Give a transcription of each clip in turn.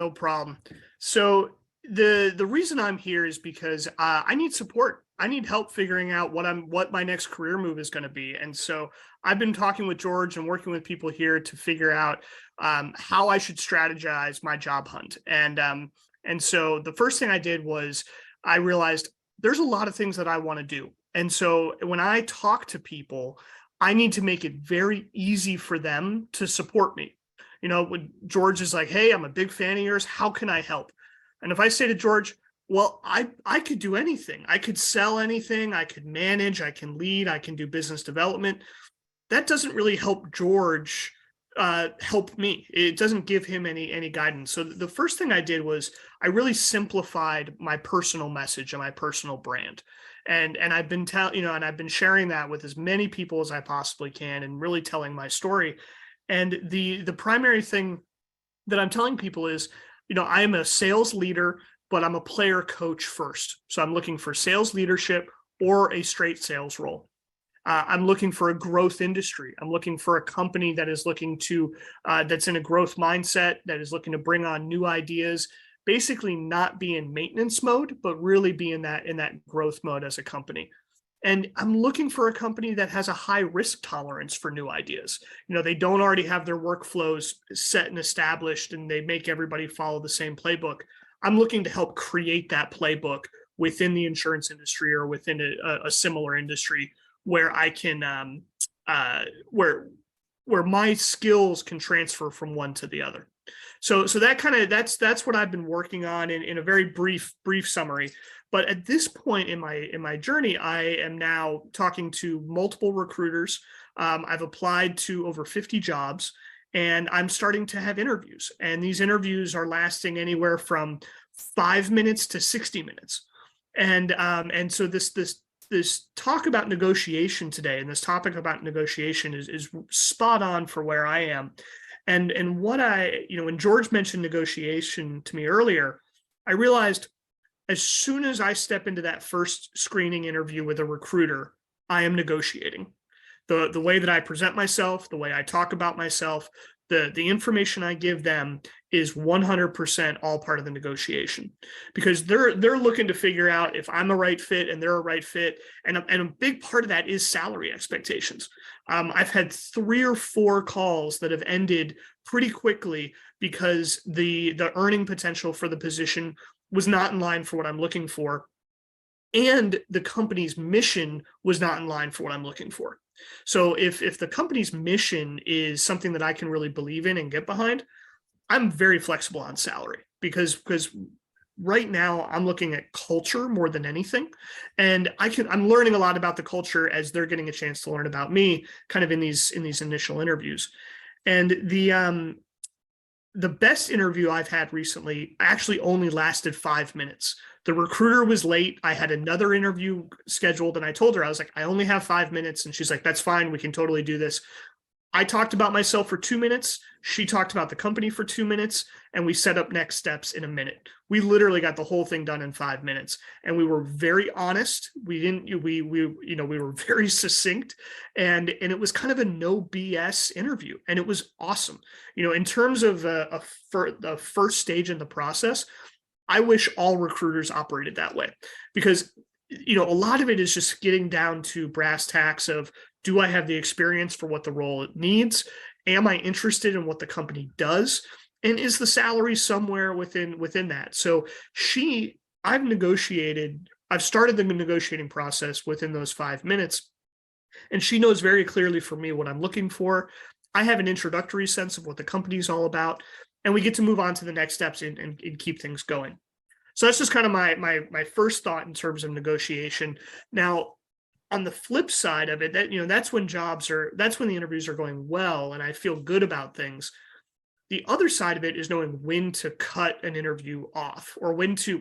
No problem. So the reason I'm here is because I need support. I need help figuring out what my next career move is going to be. And so I've been talking with George and working with people here to figure out how I should strategize my job hunt. And so the first thing I did was I realized there's a lot of things that I want to do. And so when I talk to people, I need to make it very easy for them to support me. When George is like, "Hey, I'm a big fan of yours. How can I help?" And if I say to George, "Well, I could do anything. I could sell anything. I could manage. I can lead. I can do business development." That doesn't really help George help me. It doesn't give him any guidance. So the first thing I did was I really simplified my personal message and my personal brand. And I've been and I've been sharing that with as many people as I possibly can and really telling my story. And the primary thing that I'm telling people is, I am a sales leader, but I'm a player coach first. So I'm looking for sales leadership or a straight sales role. I'm looking for a growth industry. I'm looking for a company that is looking to, that's in a growth mindset, that is looking to bring on new ideas, basically not be in maintenance mode, but really be in that growth mode as a company. And I'm looking for a company that has a high risk tolerance for new ideas. They don't already have their workflows set and established and they make everybody follow the same playbook. I'm looking to help create that playbook within the insurance industry or within a similar industry where I can, where my skills can transfer from one to the other. So that's what I've been working on in a very brief summary. But at this point in my journey, I am now talking to multiple recruiters. I've applied to over 50 jobs, and I'm starting to have interviews. And these interviews are lasting anywhere from 5 minutes to 60 minutes. And so this talk about negotiation today, and this topic about negotiation is spot on for where I am. And what when George mentioned negotiation to me earlier, I realized as soon as I step into that first screening interview with a recruiter, I am negotiating. The way that I present myself, the way I talk about myself, the information I give them is 100% all part of the negotiation, because they're looking to figure out if I'm a right fit and they're a right fit. And a big part of that is salary expectations. I've had 3 or 4 calls that have ended pretty quickly because the earning potential for the position was not in line for what I'm looking for, and the company's mission was not in line for what I'm looking for. So if the company's mission is something that I can really believe in and get behind, I'm very flexible on salary, because right now I'm looking at culture more than anything. And I'm learning a lot about the culture as they're getting a chance to learn about me kind of in these initial interviews. And the best interview I've had recently actually only lasted 5 minutes. The recruiter was late. I had another interview scheduled, and I told her, I was like, I only have 5 minutes. And she's like, "That's fine. We can totally do this." I talked about myself for 2 minutes. She talked about the company for 2 minutes, and we set up next steps in a minute. We literally got the whole thing done in 5 minutes, and we were very honest. We were very succinct, and it was kind of a no BS interview, and it was awesome. In terms of the first stage in the process, I wish all recruiters operated that way, because a lot of it is just getting down to brass tacks of, do I have the experience for what the role needs? Am I interested in what the company does? And is the salary somewhere within that? So I've started the negotiating process within those 5 minutes, and she knows very clearly for me what I'm looking for. I have an introductory sense of what the company's all about, and we get to move on to the next steps and keep things going. So that's just kind of my first thought in terms of negotiation. Now, on the flip side of it, that's when the interviews are going well and I feel good about things. The other side of it is knowing when to cut an interview off, or when to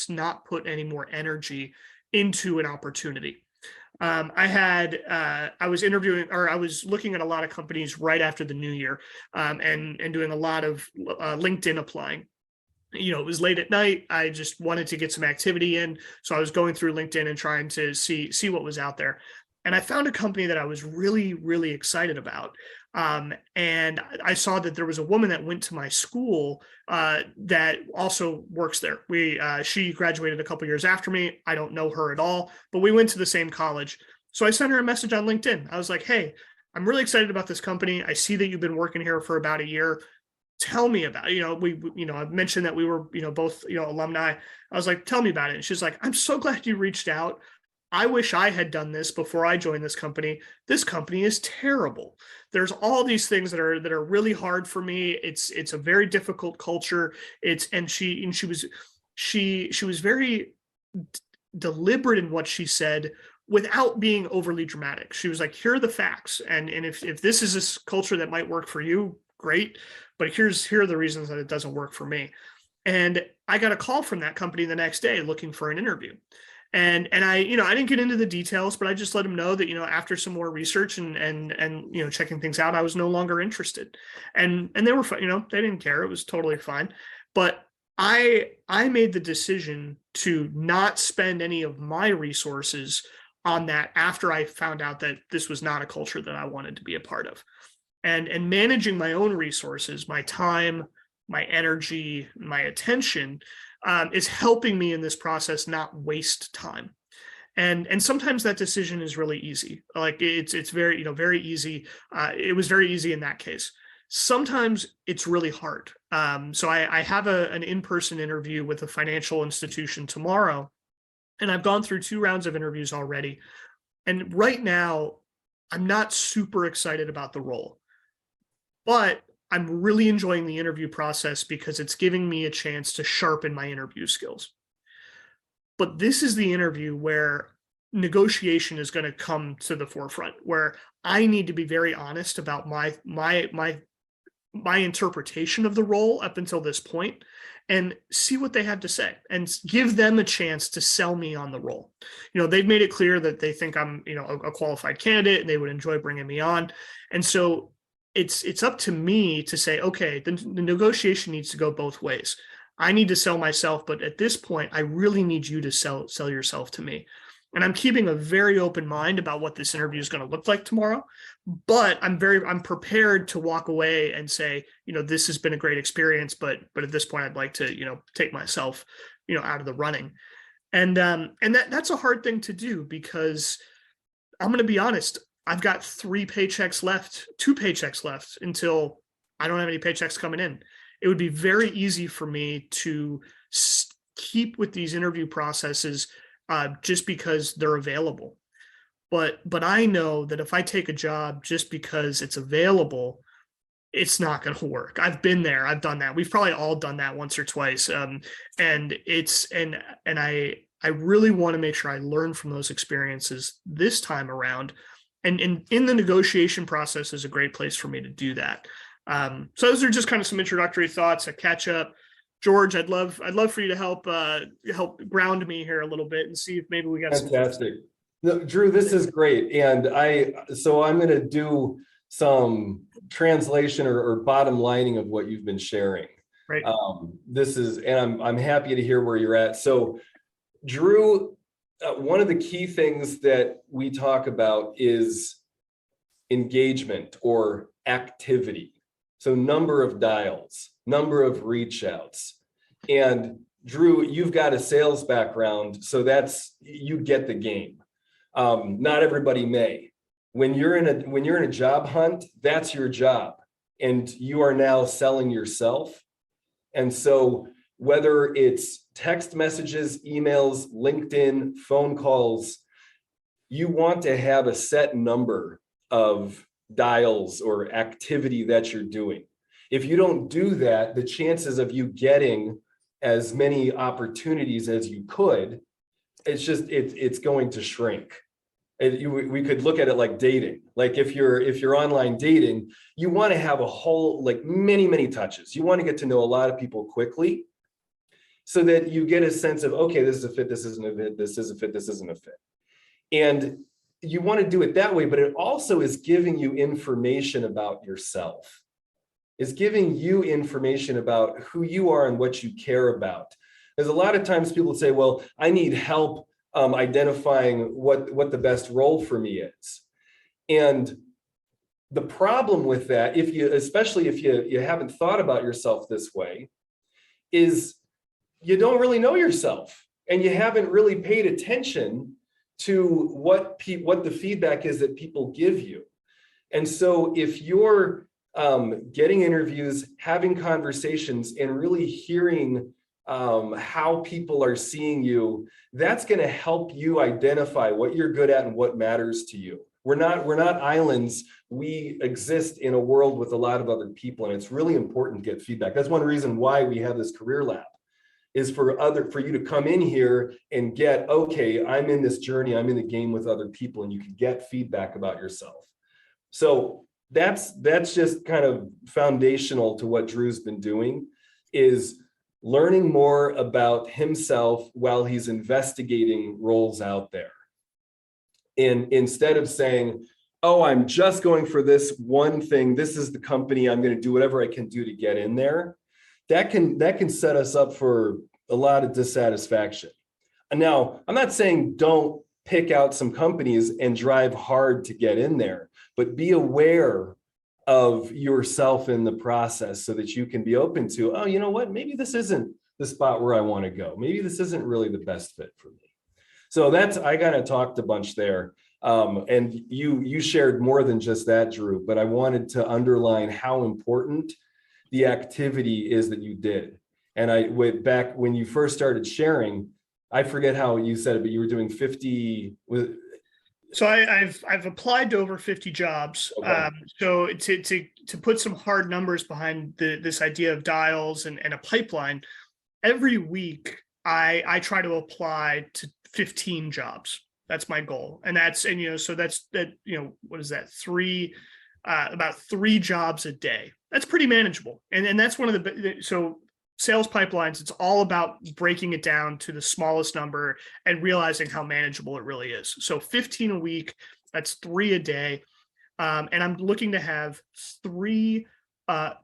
not put any more energy into an opportunity. I was looking at a lot of companies right after the new year, and doing a lot of LinkedIn applying. It was late at night. I just wanted to get some activity in. So I was going through LinkedIn and trying to see what was out there. And I found a company that I was really, really excited about. And I saw that there was a woman that went to my school that also works there. She graduated a couple years after me. I don't know her at all, but we went to the same college. So I sent her a message on LinkedIn. I was like, hey, I'm really excited about this company. I see that you've been working here for about a year. Tell me about it. I've mentioned that we were, both, alumni. I was like, tell me about it. And she's like, I'm so glad you reached out. I wish I had done this before I joined this company. This company is terrible. There's all these things that are really hard for me. It's a very difficult culture. She was very deliberate in what she said without being overly dramatic. She was like, here are the facts. And if this is a culture that might work for you, great. But here are the reasons that it doesn't work for me. And I got a call from that company the next day looking for an interview. And I didn't get into the details, but I just let them know that, after some more research and checking things out, I was no longer interested. And they were fine, they didn't care. It was totally fine. But I made the decision to not spend any of my resources on that after I found out that this was not a culture that I wanted to be a part of. And managing my own resources, my time, my energy, my attention is helping me in this process not waste time. And sometimes that decision is really easy. Like it's very, very easy. It was very easy in that case. Sometimes it's really hard. So I have an in-person interview with a financial institution tomorrow, and I've gone through 2 rounds of interviews already. And right now, I'm not super excited about the role, but I'm really enjoying the interview process because it's giving me a chance to sharpen my interview skills. But this is the interview where negotiation is going to come to the forefront, where I need to be very honest about my interpretation of the role up until this point and see what they have to say and give them a chance to sell me on the role. They've made it clear that they think I'm, a qualified candidate and they would enjoy bringing me on. And so it's up to me to say, okay, the negotiation needs to go both ways. I need to sell myself, but at this point, I really need you to sell yourself to me. And I'm keeping a very open mind about what this interview is going to look like tomorrow. But I'm prepared to walk away and say, this has been a great experience, but at this point, I'd like to, take myself, out of the running. And that's a hard thing to do because I'm going to be honest. I've got 2 paychecks left until I don't have any paychecks coming in. It would be very easy for me to keep with these interview processes just because they're available. But I know that if I take a job just because it's available, it's not going to work. I've been there. I've done that. We've probably all done that once or twice. And I really want to make sure I learn from those experiences this time around. And in the negotiation process is a great place for me to do that. So those are just kind of some introductory thoughts, a catch up. George, I'd love for you to help ground me here a little bit and see if maybe we got fantastic. No, Drew, this is great. And I'm going to do some translation or bottom lining of what you've been sharing. Right. I'm happy to hear where you're at. So Drew, one of the key things that we talk about is engagement or activity. So number of dials, number of reach outs. And Drew, you've got a sales background, so you get the game. Not everybody may. When you're in a job hunt, that's your job. And you are now selling yourself. And so whether it's text messages, emails, LinkedIn, phone calls, you want to have a set number of dials or activity that you're doing. If you don't do that, the chances of you getting as many opportunities as you could, it's going to shrink. We could look at it like dating. Like if you're online dating, you want to have a whole, like many touches. You want to get to know a lot of people quickly so that you get a sense of, okay, this is a fit, this isn't a fit, this is a fit, this isn't a fit. And you want to do it that way, but it also is giving you information about yourself. It's giving you information about who you are and what you care about. There's a lot of times people say, well, I need help identifying what the best role for me is. And The problem with that, especially if you haven't thought about yourself this way, is you don't really know yourself, and you haven't really paid attention to what the feedback is that people give you. And so if you're getting interviews, having conversations, and really hearing how people are seeing you, that's going to help you identify what you're good at and what matters to you. We're not islands. We exist in a world with a lot of other people, and it's really important to get feedback. That's one reason why we have this career lab, is for you to come in here and get, okay, I'm in this journey, I'm in the game with other people, and you can get feedback about yourself. So that's just kind of foundational to what Drew's been doing, is learning more about himself while he's investigating roles out there. And instead of saying, oh, I'm just going for this one thing, this is the company, I'm going to do whatever I can do to get in there, that can set us up for a lot of dissatisfaction. And now, I'm not saying don't pick out some companies and drive hard to get in there, but be aware of yourself in the process so that you can be open to, oh, you know what, maybe this isn't the spot where I want to go. Maybe this isn't really the best fit for me. So I kind of talked a bunch there. And you shared more than just that, Drew, but I wanted to underline how important the activity is that you did. And I went back when you first started sharing, I forget how you said it, but you were doing 50. So I've applied to over 50 jobs. Okay. So to put some hard numbers behind this idea of dials and a pipeline, every week I try to apply to 15 jobs. That's my goal. And so that's what is that? About 3 jobs a day. That's pretty manageable. And that's one of so sales pipelines, it's all about breaking it down to the smallest number and realizing how manageable it really is. So 15 a week, that's 3 a day. And I'm looking to have 3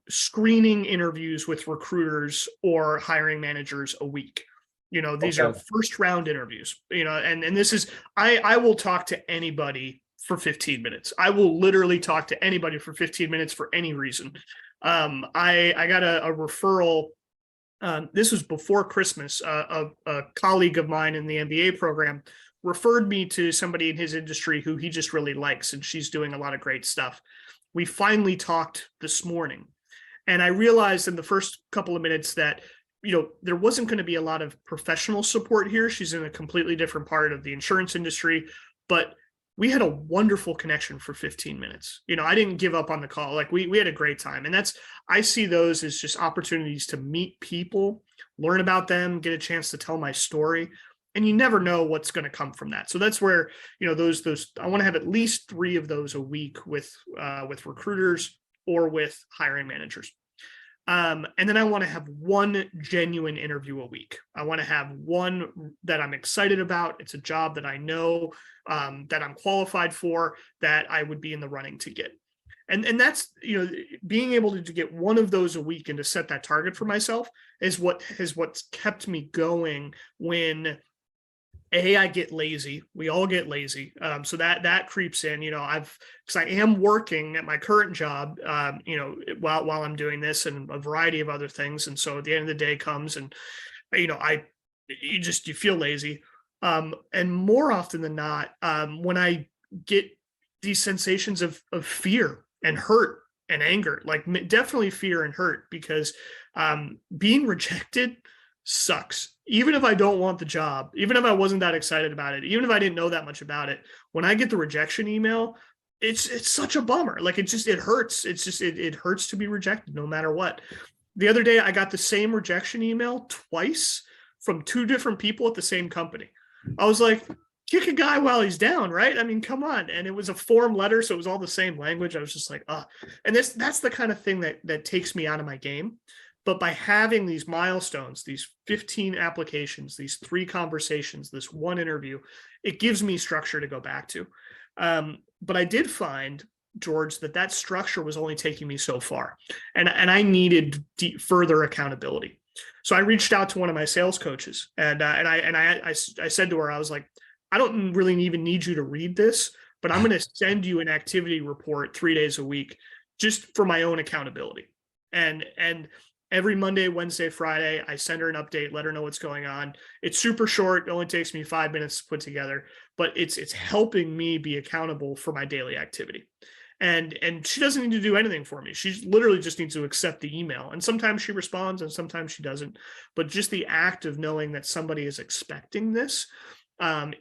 screening interviews with recruiters or hiring managers a week. These are first round interviews, and this is, I will talk to anybody for 15 minutes. I will literally talk to anybody for 15 minutes for any reason. I got a referral. This was before Christmas. A colleague of mine in the MBA program referred me to somebody in his industry who he just really likes, and she's doing a lot of great stuff. We finally talked this morning, and I realized in the first couple of minutes that there wasn't going to be a lot of professional support here. She's in a completely different part of the insurance industry, but we had a wonderful connection for 15 minutes. I didn't give up on the call. Like we had a great time. And I see those as just opportunities to meet people, learn about them, get a chance to tell my story. And you never know what's going to come from that. So that's where, those, I want to have at least 3 of those a week with recruiters or with hiring managers. And then I want to have 1 genuine interview a week. I want to have one that I'm excited about. It's a job that I know that I'm qualified for, that I would be in the running to get. And that's, being able to get 1 of those a week and to set that target for myself is what's kept me going when I get lazy. We all get lazy. So that creeps in, because I am working at my current job, while I'm doing this and a variety of other things. And so at the end of the day comes and, you feel lazy. And more often than not, when I get these sensations of fear and hurt and anger, like definitely fear and hurt, because being rejected sucks. Even if I don't want the job, even if I wasn't that excited about it, even if I didn't know that much about it, when I get the rejection email, it's such a bummer. Like it hurts. It hurts to be rejected no matter what. The other day I got the same rejection email twice from 2 different people at the same company. I was like, kick a guy while he's down, right? I mean, come on. And it was a form letter, so it was all the same language. I was just like, and that's the kind of thing that takes me out of my game. But by having these milestones, these 15 applications, these 3 conversations, this 1 interview, it gives me structure to go back to. But I did find, George, that structure was only taking me so far, and I needed further accountability. So I reached out to one of my sales coaches, and I said to her, I was like, I don't really even need you to read this, but I'm going to send you an activity report 3 days a week just for my own accountability. And every Monday, Wednesday, Friday, I send her an update, let her know what's going on. It's super short. It only takes me 5 minutes to put together, but it's helping me be accountable for my daily activity. And she doesn't need to do anything for me. She literally just needs to accept the email. And sometimes she responds and sometimes she doesn't. But just the act of knowing that somebody is expecting this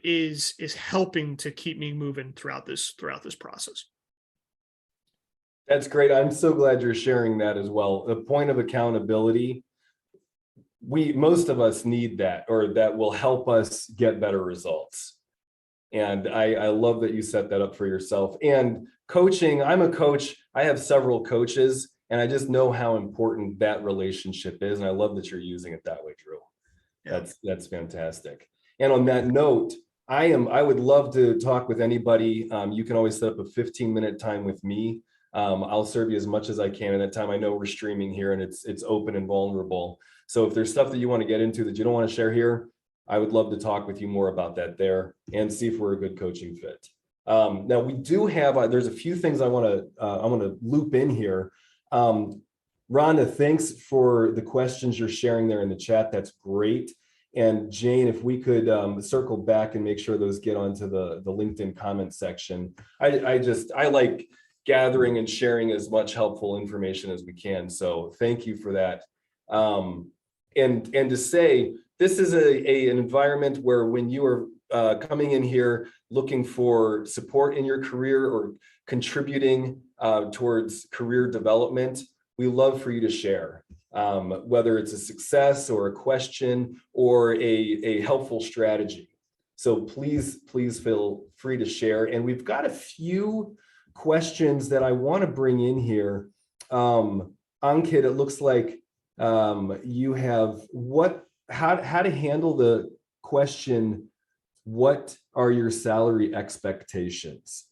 is helping to keep me moving throughout this process. That's great. I'm so glad you're sharing that as well. The point of accountability, most of us need that, or that will help us get better results. And I love that you set that up for yourself. And coaching, I'm a coach. I have several coaches, and I just know how important that relationship is. And I love that you're using it that way, Drew. Yeah. That's fantastic. And on that note, I would love to talk with anybody. You can always set up a 15-minute time with me. I'll serve you as much as I can in that time. I know we're streaming here and it's open and vulnerable. So if there's stuff that you want to get into that you don't want to share here, I would love to talk with you more about that there and see if we're a good coaching fit. Now we do have, there's a few things I want to loop in here. Rhonda, thanks for the questions you're sharing there in the chat. That's great. And Jane, if we could circle back and make sure those get onto the LinkedIn comment section. I like gathering and sharing as much helpful information as we can. So thank you for that. And to say, this is an environment where when you are coming in here looking for support in your career or contributing towards career development, we love for you to share, whether it's a success or a question or a helpful strategy. So please feel free to share. And we've got a few questions that I want to bring in here. Ankit, it looks like you have how to handle the question, what are your salary expectations?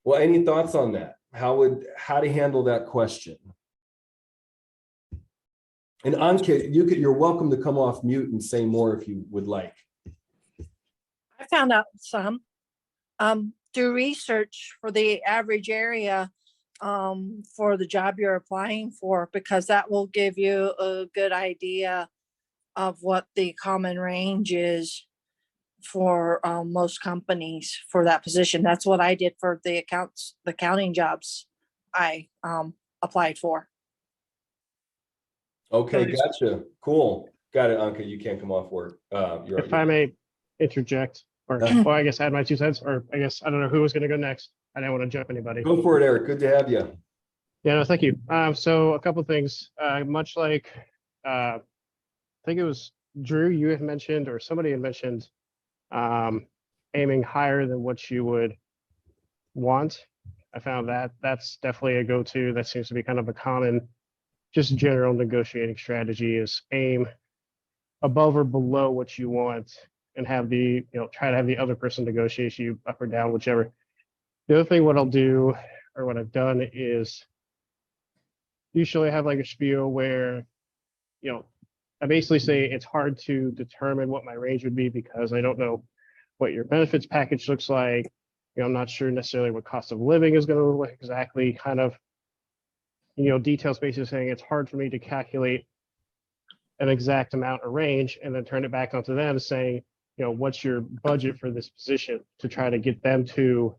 Well, any thoughts on that? How to handle that question? And Ankit, you're welcome to come off mute and say more if you would like. I found out some. Do research for the average area for the job you're applying for, because that will give you a good idea of what the common range is for most companies for that position. That's what I did for the accounting jobs I applied for. Okay, gotcha. Cool. Got it, Anka. You can't come off work. If I may interject, or well, I guess add my 2 cents, or I guess I don't know who was going to go next. I didn't want to jump anybody. Go for it, Eric. Good to have you. Yeah, no, thank you. So a couple of things, much like I think it was Drew, you had mentioned, or somebody had mentioned, aiming higher than what you would want. I found that that's definitely a go-to. That seems to be kind of a common, just general negotiating strategy, is aim above or below what you want and have the, try to have the other person negotiate you up or down, whichever. The other thing, what I'll do, or what I've done, is usually have like a spiel where, I basically say it's hard to determine what my range would be because I don't know what your benefits package looks like. I'm not sure necessarily what cost of living is going to look like exactly, kind of, details basically saying it's hard for me to calculate an exact amount or range and then turn it back onto them saying, what's your budget for this position, to try to get them to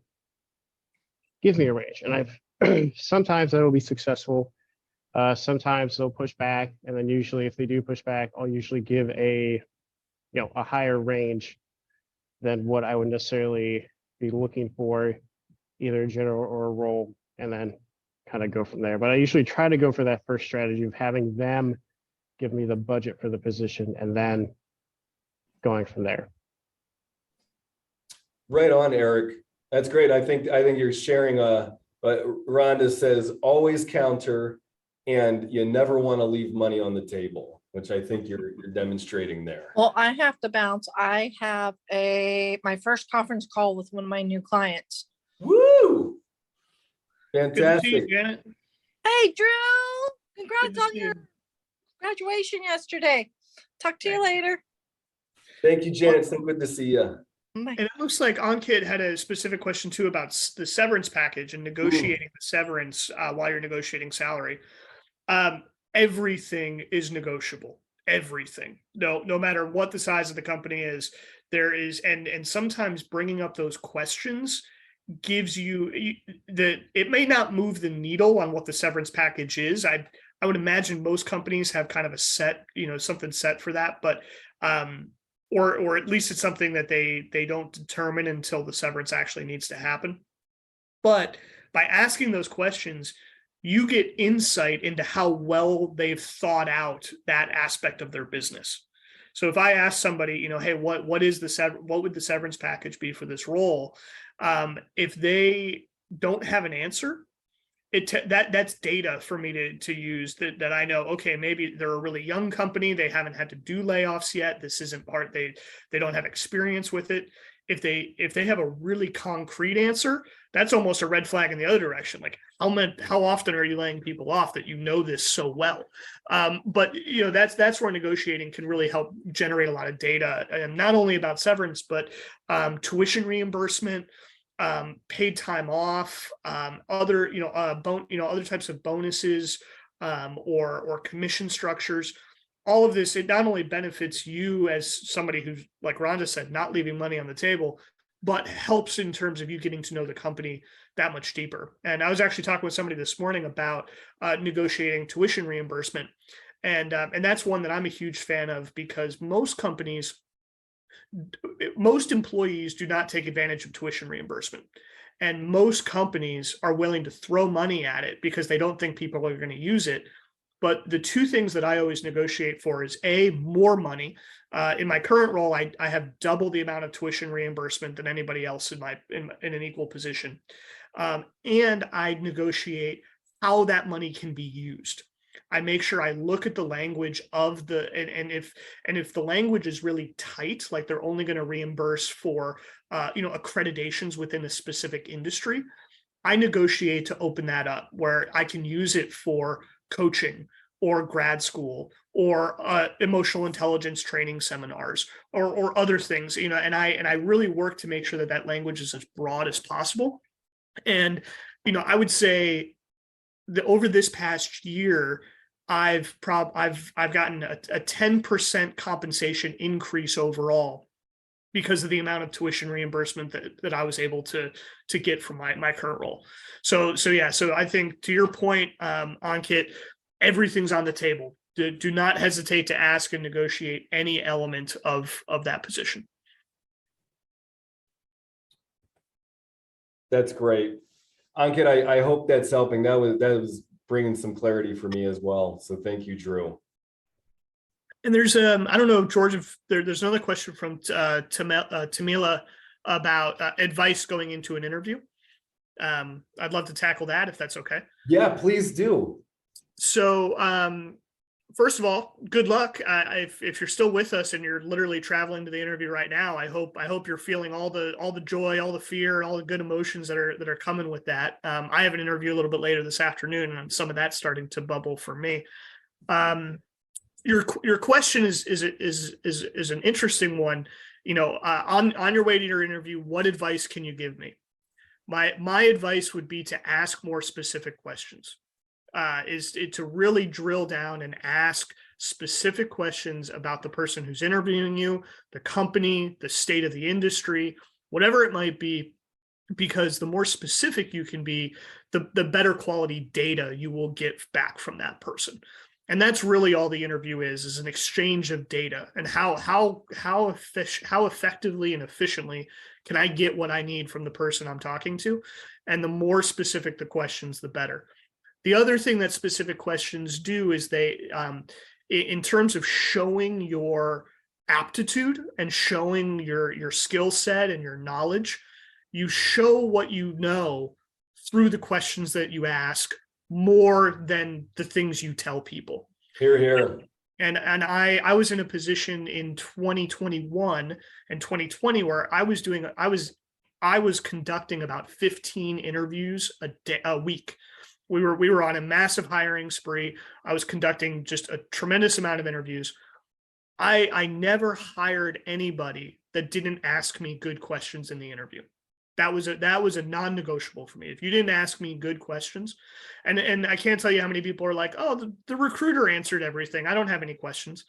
give me a range. And I've sometimes that'll be successful. Sometimes they'll push back, and then usually if they do push back, I'll usually give a higher range than what I would necessarily be looking for, either a general or a role, and then kind of go from there. But I usually try to go for that first strategy of having them give me the budget for the position and then going from there. Right on, Eric. That's great. I think you're sharing but Rhonda says always counter, and you never want to leave money on the table, which I think you're demonstrating there. Well, I have to bounce. I have my first conference call with one of my new clients. Woo! Good to see Fantastic. you, Janet. Hey, Drew! Good Congrats to on see your you. graduation yesterday. Talk to you later. Thank you, Janet. So good to see you. Bye. And it looks like Ankit had a specific question too about the severance package and negotiating the severance while you're negotiating salary. Everything is negotiable. Everything. No matter what the size of the company is, there is, and sometimes bringing up those questions gives you the, it may not move the needle on what the severance package is. I would imagine most companies have kind of a set, something set for that, but or at least it's something that they don't determine until the severance actually needs to happen. But by asking those questions, you get insight into how well they've thought out that aspect of their business. So if I ask somebody, hey, what would the severance package be for this role? If they don't have an answer, that's data for me to use that I know, okay, maybe they're a really young company, they haven't had to do layoffs yet, this isn't part, they don't have experience with it. If they have a really concrete answer, that's almost a red flag in the other direction. Like how often are you laying people off that this so well? But that's where negotiating can really help generate a lot of data, and not only about severance, but tuition reimbursement, paid time off, other other types of bonuses, or commission structures. All of this, it not only benefits you as somebody who's, like Rhonda said, not leaving money on the table, but helps in terms of you getting to know the company that much deeper. And I was actually talking with somebody this morning about negotiating tuition reimbursement, and that's one that I'm a huge fan of, because most employees do not take advantage of tuition reimbursement, and most companies are willing to throw money at it because they don't think people are going to use it. But the two things that I always negotiate for is more money. In my current role, I have double the amount of tuition reimbursement than anybody else in an equal position. And I negotiate how that money can be used. I make sure I look at the language of and if the language is really tight, like they're only going to reimburse for accreditations within a specific industry, I negotiate to open that up where I can use it for coaching or grad school or emotional intelligence training seminars or other things, and I really work to make sure that language is as broad as possible. And I would say that over this past year, I've gotten a 10% compensation increase overall because of the amount of tuition reimbursement that I was able to get from my current role. So I think, to your point, Ankit, everything's on the table. Do not hesitate to ask and negotiate any element of that position. That's great. Ankit, I hope that's helping. That was bringing some clarity for me as well. So thank you, Drew. And there's I don't know, George, if there's another question from Tamila about advice going into an interview. I'd love to tackle that if that's okay. Yeah, please do. So first of all, good luck. If you're still with us and you're literally traveling to the interview right now, I hope you're feeling all the joy, all the fear, all the good emotions that are coming with that. I have an interview a little bit later this afternoon, and some of that's starting to bubble for me. Your question is an interesting one. On your way to your interview, what advice can you give me? My advice would be to ask more specific questions. Is to really drill down and ask specific questions about the person who's interviewing you, the company, the state of the industry, whatever it might be, because the more specific you can be, the better quality data you will get back from that person. And that's really all the interview is an exchange of data, and how effectively and efficiently can I get what I need from the person I'm talking to. And the more specific the questions, the better. The other thing that specific questions do is they, in terms of showing your aptitude and showing your skill set and your knowledge, you show what you know through the questions that you ask more than the things you tell people. Hear, hear. And I was in a position in 2021 and 2020 where I was conducting about 15 interviews a week. We were on a massive hiring spree. I was conducting just a tremendous amount of interviews. I never hired anybody that didn't ask me good questions in the interview. That was a non-negotiable for me. If you didn't ask me good questions, and I can't tell you how many people are like, oh, the recruiter answered everything, I don't have any questions.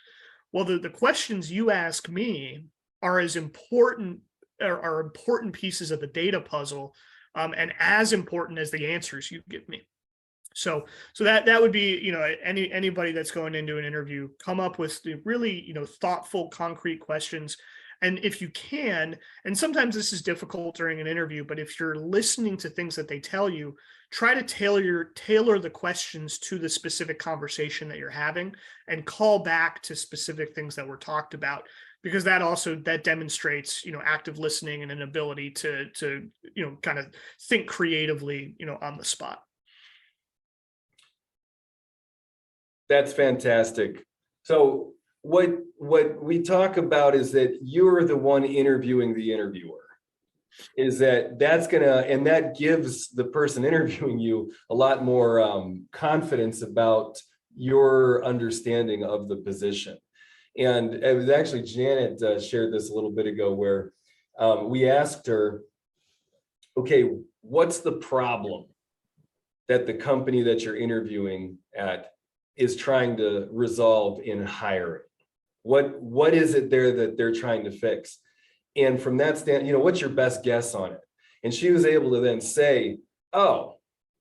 Well, the questions you ask me are as important, are important pieces of the data puzzle, and as important as the answers you give me. So that would be, you know, anybody that's going into an interview, come up with the really, you know, thoughtful, concrete questions. And if you can, and sometimes this is difficult during an interview, but if you're listening to things that they tell you, try to tailor the questions to the specific conversation that you're having, and call back to specific things that were talked about, because that demonstrates, you know, active listening and an ability to you know, kind of think creatively, you know, on the spot. That's fantastic. So what we talk about is that you're the one interviewing the interviewer. Is that's gonna, and that gives the person interviewing you a lot more confidence about your understanding of the position. And it was actually Janet shared this a little bit ago, where we asked her, okay, what's the problem that the company that you're interviewing at is trying to resolve in hiring? What is it there that they're trying to fix? And from that stand, you know, what's your best guess on it? And she was able to then say, oh,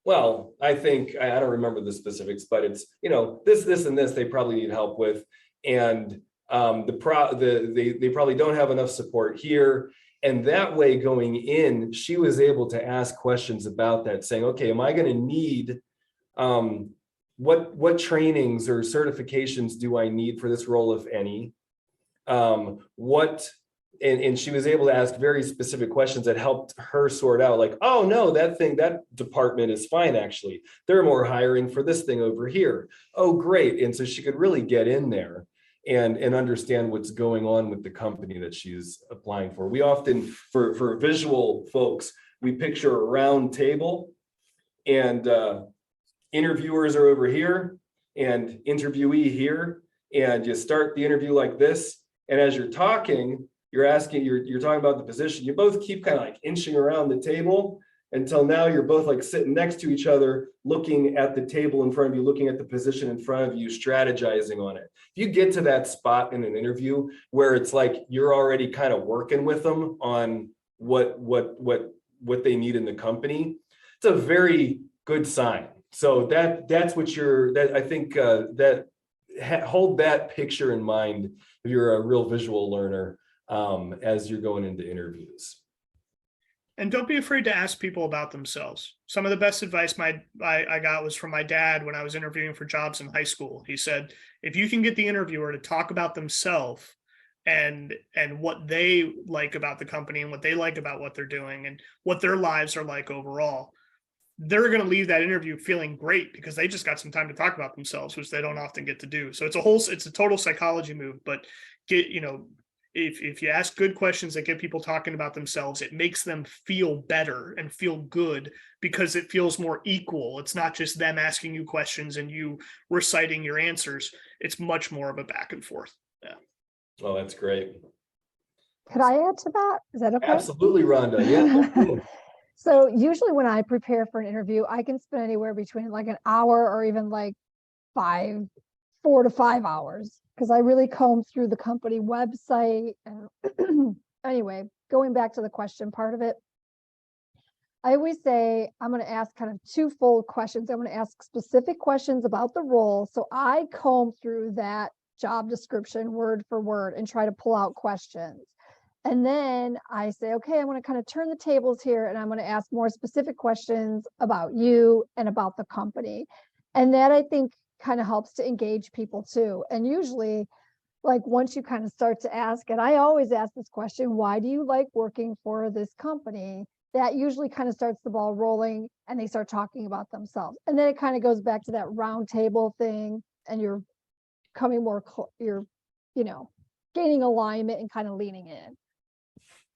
well, I think, I don't remember the specifics, but it's, you know, this, and this, they probably need help with. And they probably don't have enough support here. And that way going in, she was able to ask questions about that, saying, okay, am I going to need, what trainings or certifications do I need for this role, if any? And she was able to ask very specific questions that helped her sort out, like, oh no, that department is fine, actually. They're more hiring for this thing over here. Oh, great. And so she could really get in there and understand what's going on with the company that she's applying for. We often, for visual folks, we picture a round table, and interviewers are over here and interviewee here, and you start the interview like this. And as you're talking, you're talking about the position. You both keep kind of like inching around the table until now you're both like sitting next to each other, looking at the table in front of you, looking at the position in front of you, strategizing on it. If you get to that spot in an interview where it's like you're already kind of working with them on what they need in the company, it's a very good sign. So that's what I think hold that picture in mind if you're a real visual learner as you're going into interviews. And don't be afraid to ask people about themselves. Some of the best advice I got was from my dad when I was interviewing for jobs in high school. He said, if you can get the interviewer to talk about themselves and what they like about the company and what they like about what they're doing and what their lives are like overall, they're going to leave that interview feeling great because they just got some time to talk about themselves, which they don't often get to do. So it's a total psychology move, but if you ask good questions that get people talking about themselves, it makes them feel better and feel good because it feels more equal. It's not just them asking you questions and you reciting your answers. It's much more of a back and forth. Yeah. Oh, that's great. Could I add to that? Is that okay? Absolutely, Rhonda. Yeah. So usually when I prepare for an interview, I can spend anywhere between like an hour or even like 4 to 5 hours, because I really comb through the company website. And anyway, going back to the question part of it, I always say I'm going to ask kind of twofold questions. I'm going to ask specific questions about the role. So I comb through that job description word for word and try to pull out questions. And then I say, okay, I'm going to kind of turn the tables here and I'm going to ask more specific questions about you and about the company. And that, I think, kind of helps to engage people too. And usually, like, once you kind of start to ask, and I always ask this question, why do you like working for this company? That usually kind of starts the ball rolling and they start talking about themselves. And then it kind of goes back to that round table thing, and you're coming more, you're, gaining alignment and kind of leaning in.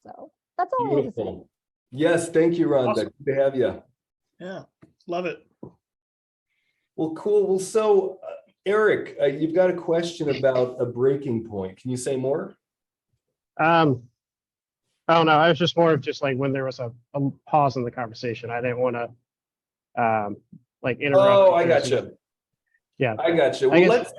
So that's all I have to say. Beautiful. Yes, thank you, Rhonda. Awesome. Good to have you. Yeah, love it. Well, cool. Well, so Eric, you've got a question about a breaking point. Can you say more? I don't know. I was just more of just like when there was a pause in the conversation. I didn't want to like interrupt. Oh, I because, gotcha. Yeah. I gotcha. I Well, guess-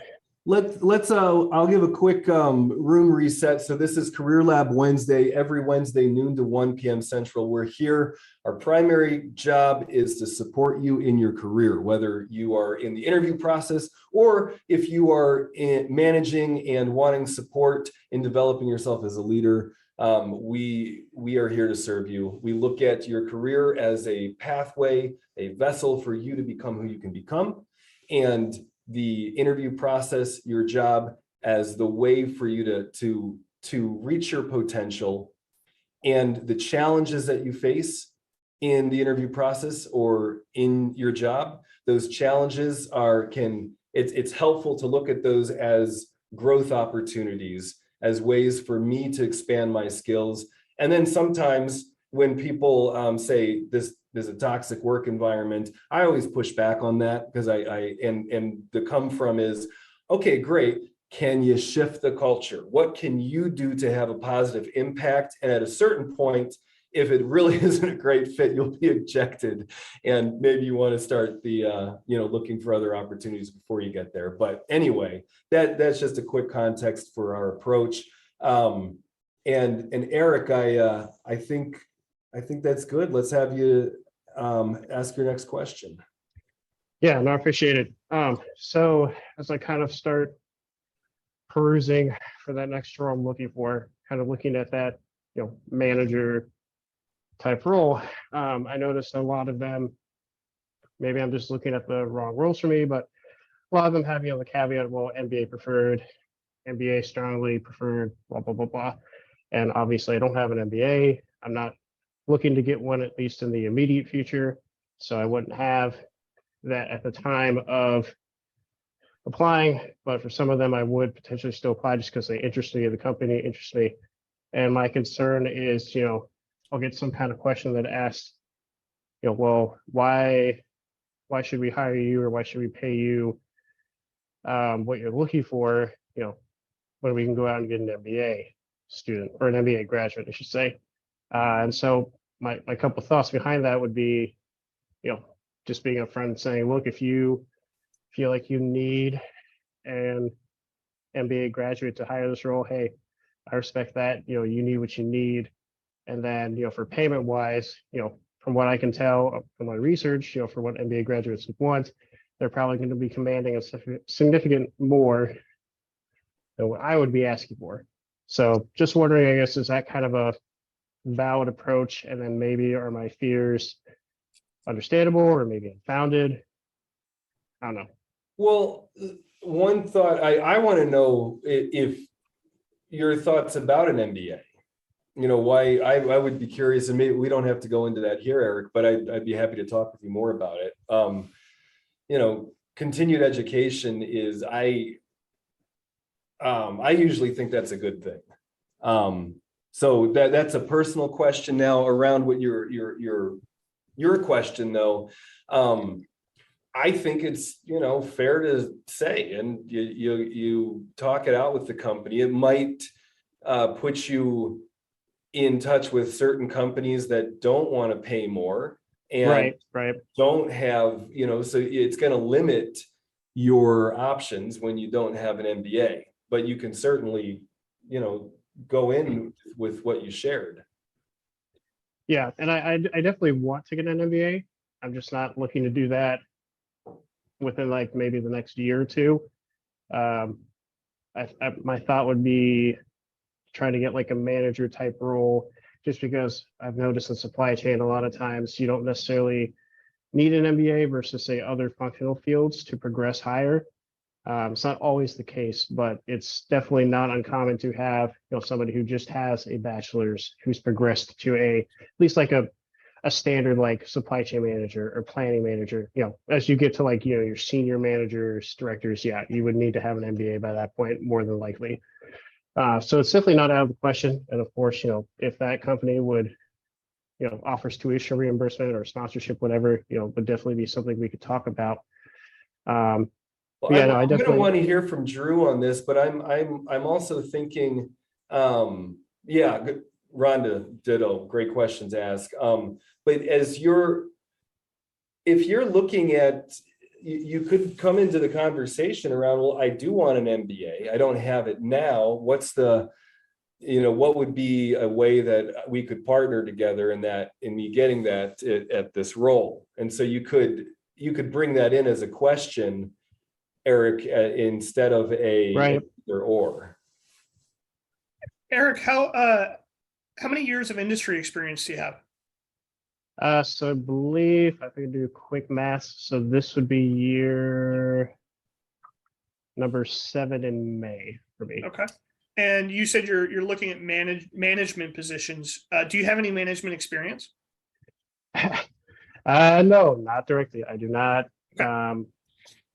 let's I'll give a quick room reset. So this is Career Lab Wednesday, every Wednesday, noon to 1 p.m. Central. We're here. Our primary job is to support you in your career, whether you are in the interview process or if you are managing and wanting support in developing yourself as a leader. We are here to serve you. We look at your career as a pathway, a vessel for you to become who you can become, and the interview process, your job, as the way for you to reach your potential, and the challenges that you face in the interview process or in your job. Those challenges it's helpful to look at those as growth opportunities, as ways for me to expand my skills. And then sometimes when people say this there's a toxic work environment, I always push back on that, because and the come from is, okay, great. Can you shift the culture? What can you do to have a positive impact? And at a certain point, if it really isn't a great fit, you'll be ejected, and maybe you want to start the looking for other opportunities before you get there. But anyway, that's just a quick context for our approach. And Eric, I think that's good. Let's have you ask your next question. Yeah, no, I appreciate it. So as I kind of start perusing for that next role I'm looking for, kind of looking at that, manager type role, I noticed a lot of them, maybe I'm just looking at the wrong roles for me, but a lot of them have, the caveat, well, MBA preferred, MBA strongly preferred, blah, blah, blah, blah. And obviously I don't have an MBA. I'm not looking to get one, at least in the immediate future. So I wouldn't have that at the time of applying, but for some of them, I would potentially still apply just because they interest me, the company interests me. And my concern is, I'll get some kind of question that asks, well, why should we hire you, or why should we pay you what you're looking for, when we can go out and get an MBA student, or an MBA graduate, I should say. And so my couple of thoughts behind that would be, just being upfront and saying, look, if you feel like you need an MBA graduate to hire this role, hey, I respect that. You need what you need. And then, for payment wise, from what I can tell from my research, for what MBA graduates want, they're probably going to be commanding a significant more than what I would be asking for. So just wondering, I guess, is that kind of a valid approach? And then maybe are my fears understandable or maybe unfounded? I don't know. Well, one thought I want to know if your thoughts about an MBA. Why I would be curious, and maybe we don't have to go into that here, Eric, but I'd be happy to talk with you more about it. Continued education is I usually think that's a good thing. So that's a personal question. Now around what your question though, I think it's fair to say, and you talk it out with the company. It might put you in touch with certain companies that don't want to pay more and right. don't have, so it's going to limit your options when you don't have an MBA, but you can certainly, go in with what you shared. Yeah, and I definitely want to get an MBA. I'm just not looking to do that within like maybe the next year or two. My thought would be trying to get like a manager type role, just because I've noticed in supply chain a lot of times you don't necessarily need an MBA versus say other functional fields to progress higher. It's not always the case, but it's definitely not uncommon to have somebody who just has a bachelor's who's progressed to at least like a standard like supply chain manager or planning manager. As you get to like your senior managers, directors, yeah, you would need to have an MBA by that point, more than likely. So it's definitely not out of the question. And of course, if that company would offers tuition reimbursement or sponsorship, whatever, would definitely be something we could talk about. Well, yeah, no, I'm I going to definitely want to hear from Drew on this, but I'm also thinking, yeah, Rhonda, ditto, great questions asked. But if you're looking at, you could come into the conversation around, well, I do want an MBA. I don't have it now. What's what would be a way that we could partner together in me getting that at this role? And so you could bring that in as a question, Eric, instead of a Right. either or. Eric, how many years of industry experience do you have? So I believe I can do quick math. So this would be year number 7 in May for me. Okay. And you said you're looking at management positions. Do you have any management experience? No, not directly. I do not. Okay.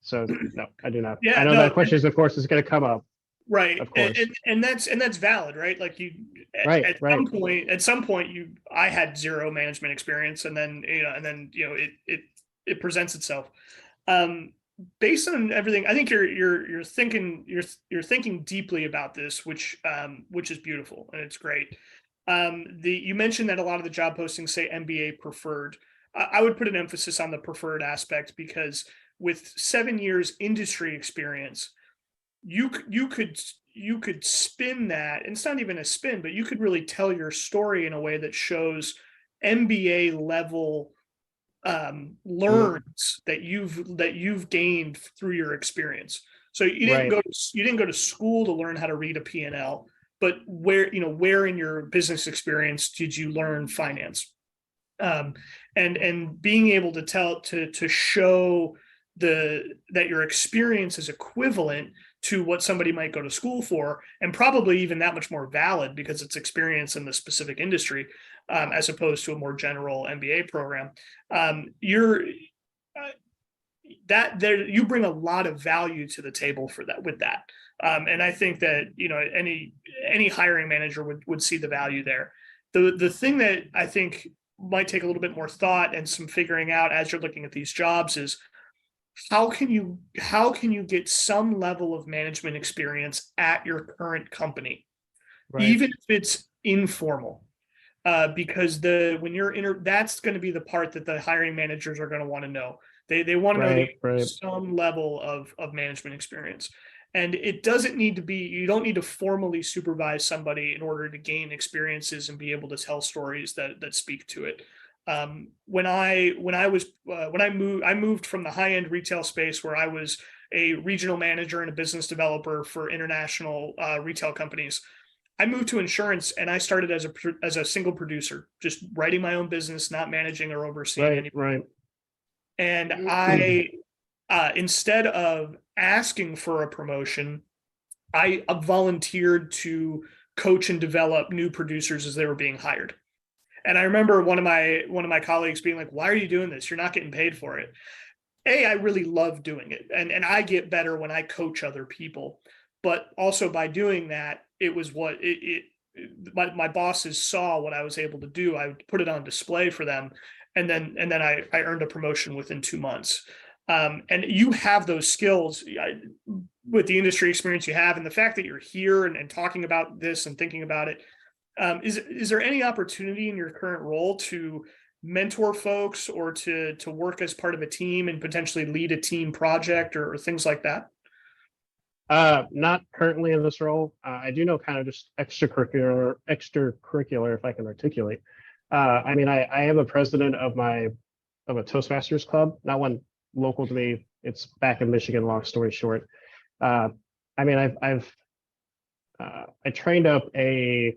So no, I do not. Yeah, I know no, that question is, of course, is going to come up. Right. Of course. And that's valid, right? Like Right, at right. some point I had zero management experience, and then it presents itself. Based on everything, I think you're thinking deeply about this, which is beautiful and it's great. You mentioned that a lot of the job postings say MBA preferred. I would put an emphasis on the preferred aspect, because with 7 years industry experience, you could spin that, and it's not even a spin, but you could really tell your story in a way that shows MBA level learns that you've gained through your experience. So you didn't go to school to learn how to read a P&L, but where in your business experience did you learn finance? And being able to show that your experience is equivalent to what somebody might go to school for, and probably even that much more valid because it's experience in the specific industry, as opposed to a more general MBA program. You bring a lot of value to the table for that with that. And I think that any hiring manager would see the value there. The thing that I think might take a little bit more thought and some figuring out as you're looking at these jobs is, how can you get some level of management experience at your current company, even if it's informal? Because that's going to be the part that the hiring managers are going to want to know. They want to know some level of management experience. And it doesn't need to be, you don't need to formally supervise somebody in order to gain experiences and be able to tell stories that speak to it. When I moved from the high-end retail space, where I was a regional manager and a business developer for international retail companies, I moved to insurance, and I started as a single producer, just writing my own business, not managing or overseeing anything. Right. And I, instead of asking for a promotion, I volunteered to coach and develop new producers as they were being hired. And I remember one of my colleagues being like, "Why are you doing this? You're not getting paid for it." I really love doing it, and I get better when I coach other people. But also by doing that, it was my bosses saw what I was able to do. I would put it on display for them, and then I earned a promotion within 2 months. And you have those skills with the industry experience you have, and the fact that you're here and talking about this and thinking about it. Is there any opportunity in your current role to mentor folks, or to work as part of a team and potentially lead a team project or things like that? Not currently in this role. I do know kind of just extracurricular, if I can articulate. I mean, I am a president of a Toastmasters club, not one local to me. It's back in Michigan, long story short. I mean, I trained up a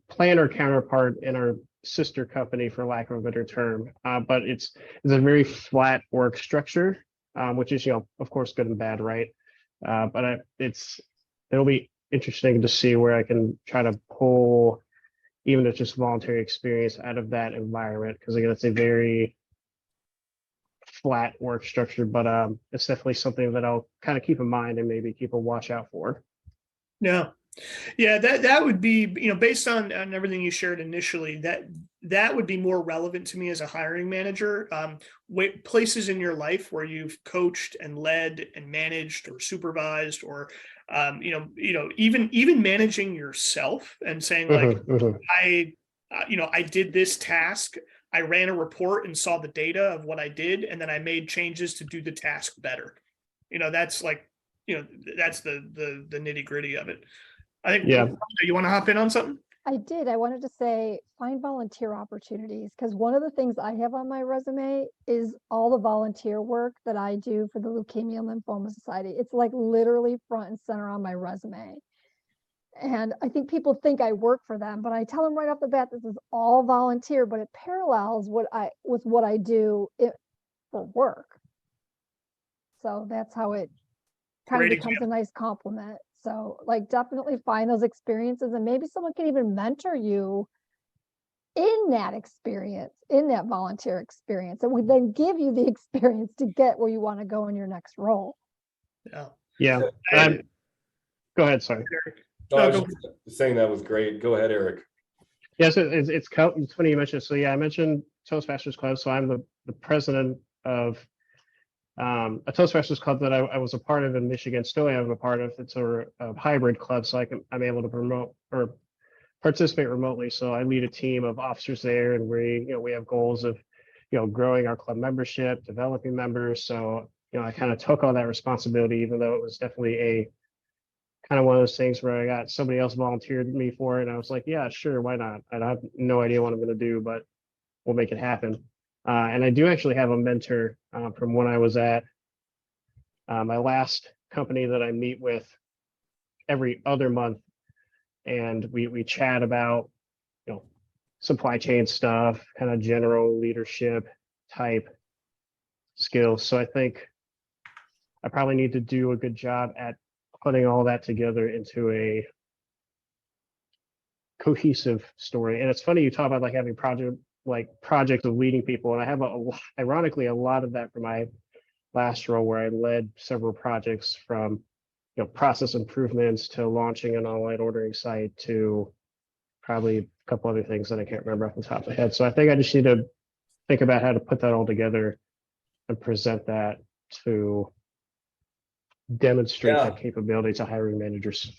planner counterpart in our sister company, for lack of a better term. But it's a very flat work structure, which is, of course, good and bad, right? But it'll be interesting to see where I can try to pull even if just voluntary experience out of that environment, because again, it's a very flat work structure, but it's definitely something that I'll kind of keep in mind and maybe keep a watch out for. Yeah, Yeah, that would be, based on everything you shared initially, that would be more relevant to me as a hiring manager. Places in your life where you've coached and led and managed or supervised, or even managing yourself and saying like, Mhm, mhm. I did this task. I ran a report and saw the data of what I did, and then I made changes to do the task better. That's like, that's the nitty gritty of it. I think, Yeah, you want to hop in on something? I did. I wanted to say, find volunteer opportunities, because one of the things I have on my resume is all the volunteer work that I do for the Leukemia and Lymphoma Society. It's like literally front and center on my resume. And I think people think I work for them, but I tell them right off the bat, this is all volunteer, but it parallels with what I do for work. So that's how it kind of Great becomes a nice compliment. So like definitely find those experiences, and maybe someone can even mentor you in that experience, in that volunteer experience, and we then give you the experience to get where you want to go in your next role. Yeah. yeah. I- Go ahead, sorry. No, I No, was just saying that was great. Go ahead, Eric. Yes, it's funny you mentioned. So yeah, I mentioned Toastmasters Club. So I'm the president of a Toastmasters club that I was a part of in Michigan. Still am a part of. It's a hybrid club, so I'm able to promote or participate remotely. So I lead a team of officers there, and we have goals of growing our club membership, developing members. So I kind of took all that responsibility, even though it was definitely a kind of one of those things where I got somebody else volunteered me for it, and I was like, yeah, sure, why not? I have no idea what I'm going to do, but we'll make it happen. And I do actually have a mentor from when I was at my last company that I meet with every other month, and we chat about supply chain stuff, kind of general leadership type skills. So I think I probably need to do a good job at putting all that together into a cohesive story. And it's funny you talk about like having projects of leading people, and I have ironically a lot of that for my last role, where I led several projects from process improvements to launching an online ordering site to probably a couple other things that I can't remember off the top of my head. So I think I just need to think about how to put that all together and present that to demonstrate Yeah. that capability to hiring managers.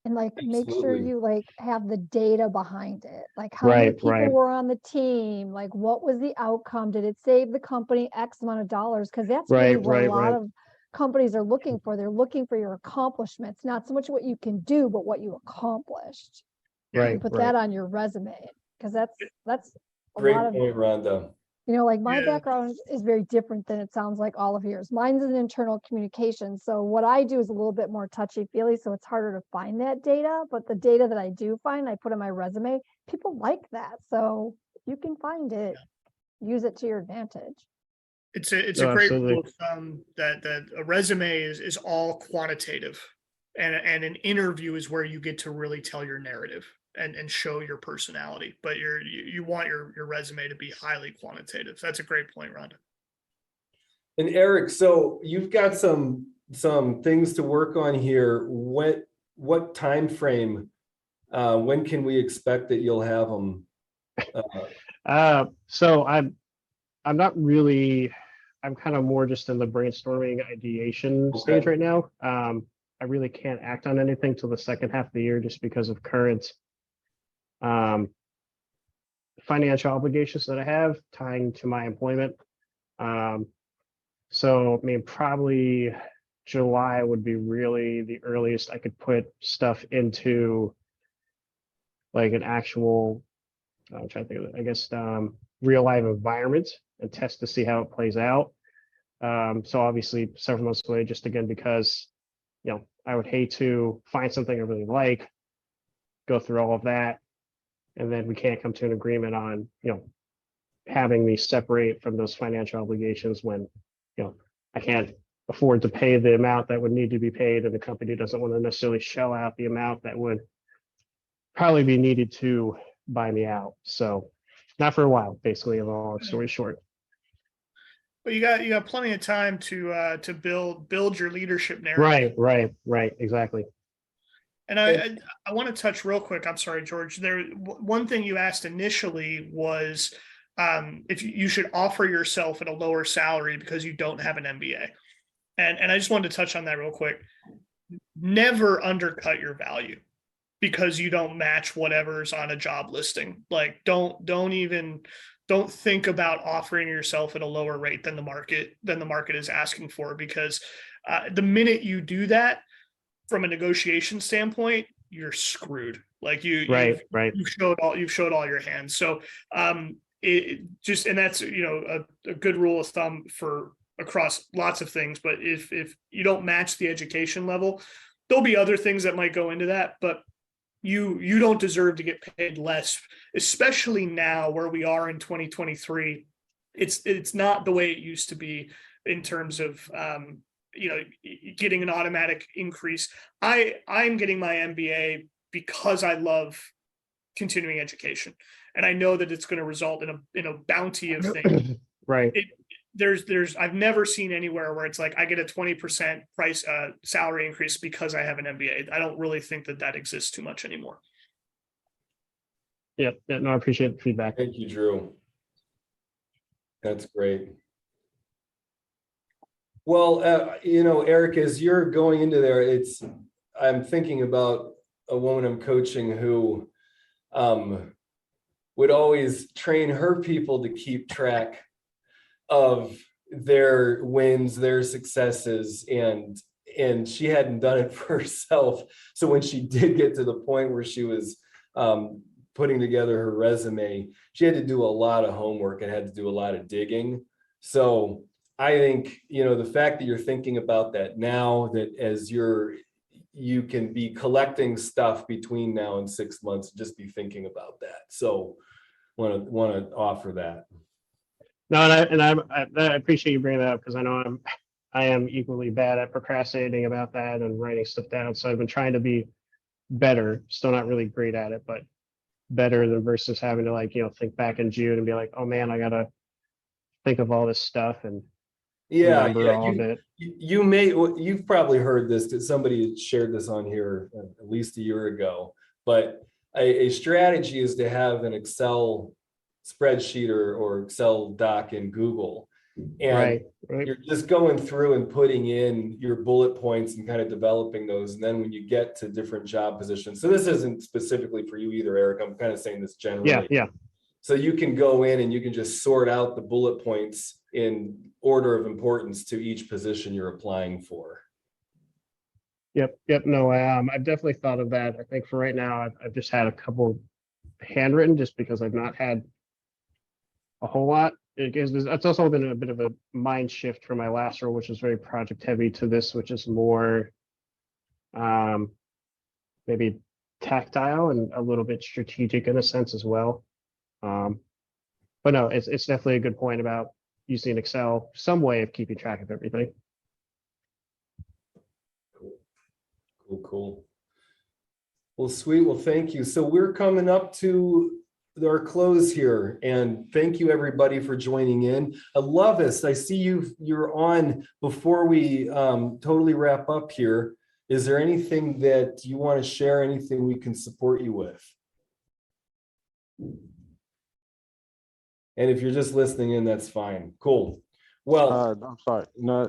And like make sure Absolutely. you like have the data behind it, like how many Right, people right. were on the team, like what was the outcome, did it save the company X amount of dollars? Because that's really Right, what a right, lot right. of companies are looking for. They're looking for your accomplishments, not so much what you can do, but what you accomplished. Right, And put right. that on your resume, because that's a Great lot of, point, Rhonda. like my Yeah. background is very different than it sounds like all of yours. Mine's in internal communication. So what I do is a little bit more touchy feely. So it's harder to find that data, but the data that I do find, I put on my resume, people like that. So if you can find it, use it to your advantage. It's a No, great rule absolutely. of thumb that a resume is all quantitative, and an interview is where you get to really tell your narrative and show your personality. But you want your resume to be highly quantitative. That's a great point, Rhonda. And Eric, so you've got some things to work on here. What time frame? When can we expect that you'll have them? So I'm not really, I'm kind of more just in the brainstorming ideation stage Okay. right now. I really can't act on anything till the second half of the year just because of current financial obligations that I have tying to my employment. So I mean, probably July would be really the earliest I could put stuff into like an actual, I'm trying to think of it, I guess, real life environment and test to see how it plays out. So obviously several months away, just again, because, I would hate to find something I really like, go through all of that, and then we can't come to an agreement on, having me separate from those financial obligations when, I can't afford to pay the amount that would need to be paid, and the company doesn't want to necessarily shell out the amount that would probably be needed to buy me out. So not for a while, basically, a long story short. But you got plenty of time to build your leadership narrative. Right, exactly. And I want to touch real quick. I'm sorry, George. One thing you asked initially was if you should offer yourself at a lower salary because you don't have an MBA. And I just wanted to touch on that real quick. Never undercut your value because you don't match whatever's on a job listing. Like don't think about offering yourself at a lower rate than the market is asking for, because the minute you do that from a negotiation standpoint, you're screwed. Like Right. you've showed all your hands. So it just, and that's, a good rule of thumb for across lots of things. But if you don't match the education level, there'll be other things that might go into that, but you don't deserve to get paid less, especially now where we are in 2023. It's not the way it used to be in terms of getting an automatic increase. I'm getting my MBA because I love continuing education, and I know that it's going to result in a bounty of things. Right. I've never seen anywhere where it's like I get a 20% price salary increase because I have an MBA. I don't really think that exists too much anymore. Yeah, no, I appreciate the feedback. Thank you, Drew. That's great. Well, Eric, as you're going into there, I'm thinking about a woman I'm coaching who would always train her people to keep track of their wins, their successes, and she hadn't done it for herself. So when she did get to the point where she was putting together her resume, she had to do a lot of homework and had to do a lot of digging. So I think, the fact that you're thinking about that now, that as you can be collecting stuff between now and 6 months, just be thinking about that. So want to offer that. No, I appreciate you bringing that up, because I know I am equally bad at procrastinating about that and writing stuff down. So I've been trying to be better, still not really great at it, but better than versus having to think back in June and be like, oh man, I gotta think of all this stuff and remember all of it. You've probably heard this, because somebody shared this on here at least a year ago, but a strategy is to have an Excel spreadsheet or Excel doc in Google, and right. You're just going through and putting in your bullet points and kind of developing those. And then when you get to different job positions, so this isn't specifically for you either, Eric, I'm kind of saying this generally. Yeah. So you can go in and you can just sort out the bullet points in order of importance to each position you're applying for. Yep. No, I've definitely thought of that. I think for right now, I've just had a couple handwritten, just because I've not had a whole lot. It's also been a bit of a mind shift from my last role, which was very project heavy, to this, which is more maybe tactile and a little bit strategic in a sense as well. But no, it's definitely a good point about using Excel, some way of keeping track of everything. Cool. Well, sweet. Well, thank you. So we're coming up to our close here, and thank you everybody for joining in. Lovis, I see you're on before we totally wrap up here. Is there anything that you want to share, anything we can support you with? And if you're just listening in, that's fine. Cool. Well, I'm sorry. No,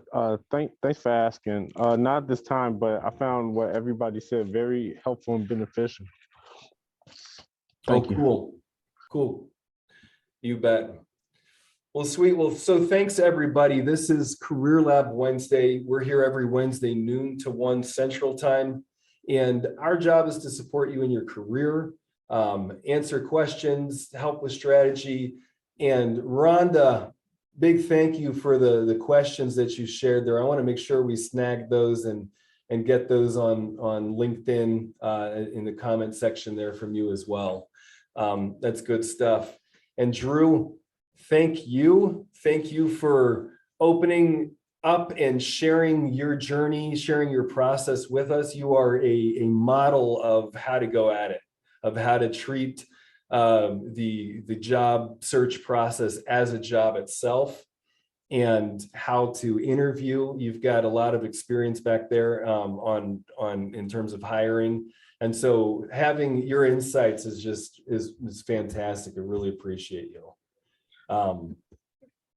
thanks for asking. Not this time, but I found what everybody said very helpful and beneficial. Thank you. Cool. You bet. Well, sweet. Well, so thanks everybody. This is Career Lab Wednesday. We're here every Wednesday, noon to 1 Central Time. And our job is to support you in your career, answer questions, help with strategy. And Rhonda, big thank you for the questions that you shared there. I want to make sure we snag those and get those on LinkedIn in the comment section there from you as well. That's good stuff. And Drew, thank you. Thank you for opening up and sharing your journey, sharing your process with us. You are a model of how to go at it, of how to treat the job search process as a job itself. and how to interview. You've got a lot of experience back there on in terms of hiring. And so having your insights is fantastic. I really appreciate you.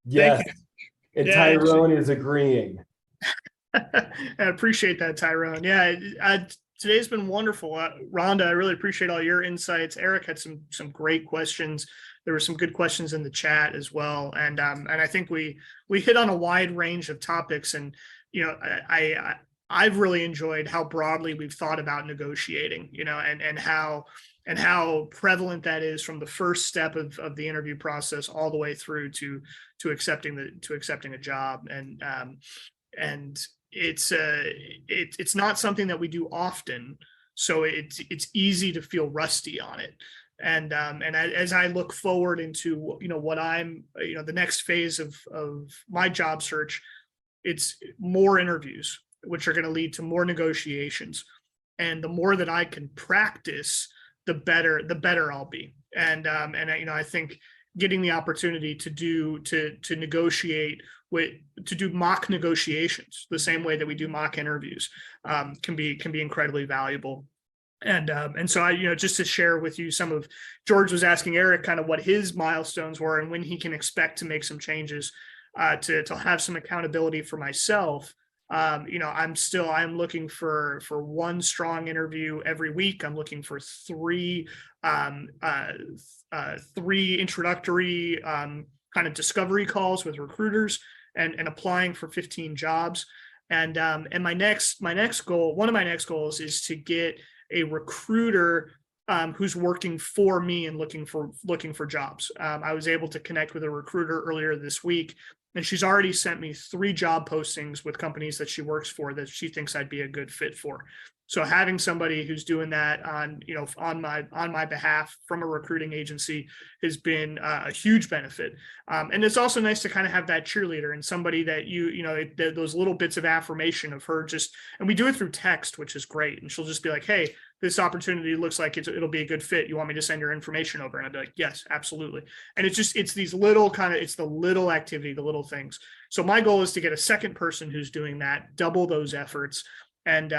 Yes, you. and Yeah, Tyrone is agreeing. I appreciate that, Tyrone. Yeah, today's been wonderful. Rhonda, I really appreciate all your insights. Eric had some great questions. There were some good questions in the chat as well, and I think we hit on a wide range of topics. And you know, I've really enjoyed how broadly we've thought about negotiating. You know, and how prevalent that is from the first step of the interview process all the way through to accepting a job. And it's not something that we do often, so it's easy to feel rusty on it. And as I look forward into what I'm the next phase of my job search, it's more interviews, which are going to lead to more negotiations, and the more that I can practice, the better I'll be. And I think getting the opportunity to negotiate to do mock negotiations the same way that we do mock interviews can be incredibly valuable. And so I just to share with you some of, George was asking Eric kind of what his milestones were and when he can expect to make some changes to have some accountability for myself. I'm looking for one strong interview every week. I'm looking for three introductory kind of discovery calls with recruiters, and applying for 15 jobs. And my next goal, one of my next goals, is to get a recruiter who's working for me and looking for jobs. I was able to connect with a recruiter earlier this week, and she's already sent me 3 job postings with companies that she works for that she thinks I'd be a good fit for. So having somebody who's doing that on my behalf from a recruiting agency has been a huge benefit. And it's also nice to kind of have that cheerleader and somebody that those little bits of affirmation of her and we do it through text, which is great. And she'll just be like, hey, this opportunity looks like it'll be a good fit. You want me to send your information over? And I'd be like, yes, absolutely. And it's these little it's the little activity, the little things. So my goal is to get a second person who's doing that, double those efforts, and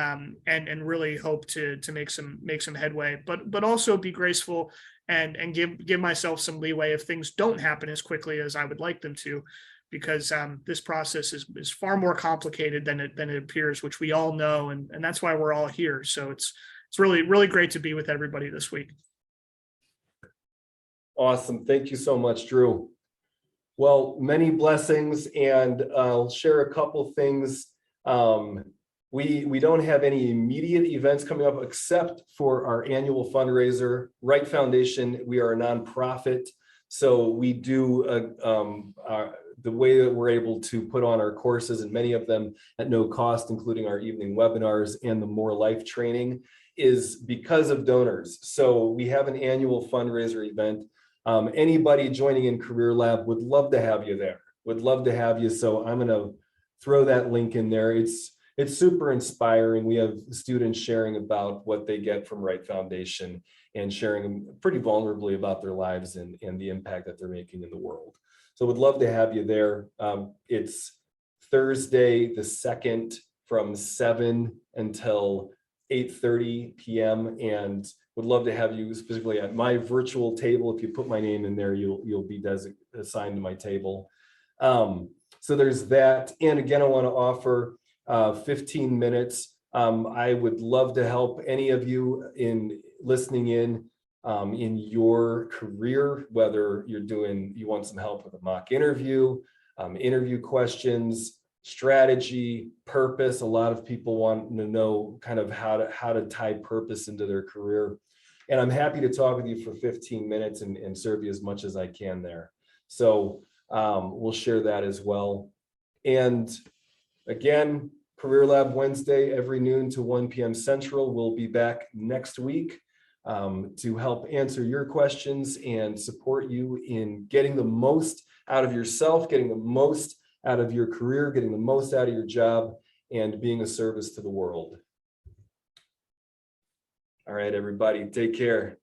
really hope to make some headway, but also be graceful and give myself some leeway if things don't happen as quickly as I would like them to, because this process is far more complicated than it appears, which we all know, and that's why we're all here. So it's really, really great to be with everybody this week. Awesome. Thank you so much, Drew. Well, many blessings, and I'll share a couple things. We don't have any immediate events coming up except for our annual fundraiser. Wright Foundation, we are a nonprofit, so we do the way that we're able to put on our courses, and many of them at no cost, including our evening webinars and the More Life training, is because of donors. So we have an annual fundraiser event. Anybody joining in Career Lab would love to have you there. Would love to have you. So I'm going to throw that link in there. It's super inspiring. We have students sharing about what they get from Wright Foundation and sharing pretty vulnerably about their lives and the impact that they're making in the world. So would love to have you there. It's Thursday the 2nd from 7 until 8:30 p.m. and would love to have you specifically at my virtual table. If you put my name in there, you'll be assigned to my table. So there's that. And again, I want to offer 15 minutes. I would love to help any of you in listening in your career, whether you want some help with a mock interview, interview questions, strategy, purpose. A lot of people want to know kind of how to tie purpose into their career. And I'm happy to talk with you for 15 minutes and serve you as much as I can there. So we'll share that as well. And again, Career Lab Wednesday, every noon to 1 p.m. Central. We'll be back next week to help answer your questions and support you in getting the most out of yourself, getting the most out of your career, getting the most out of your job, and being a service to the world. All right, everybody, take care.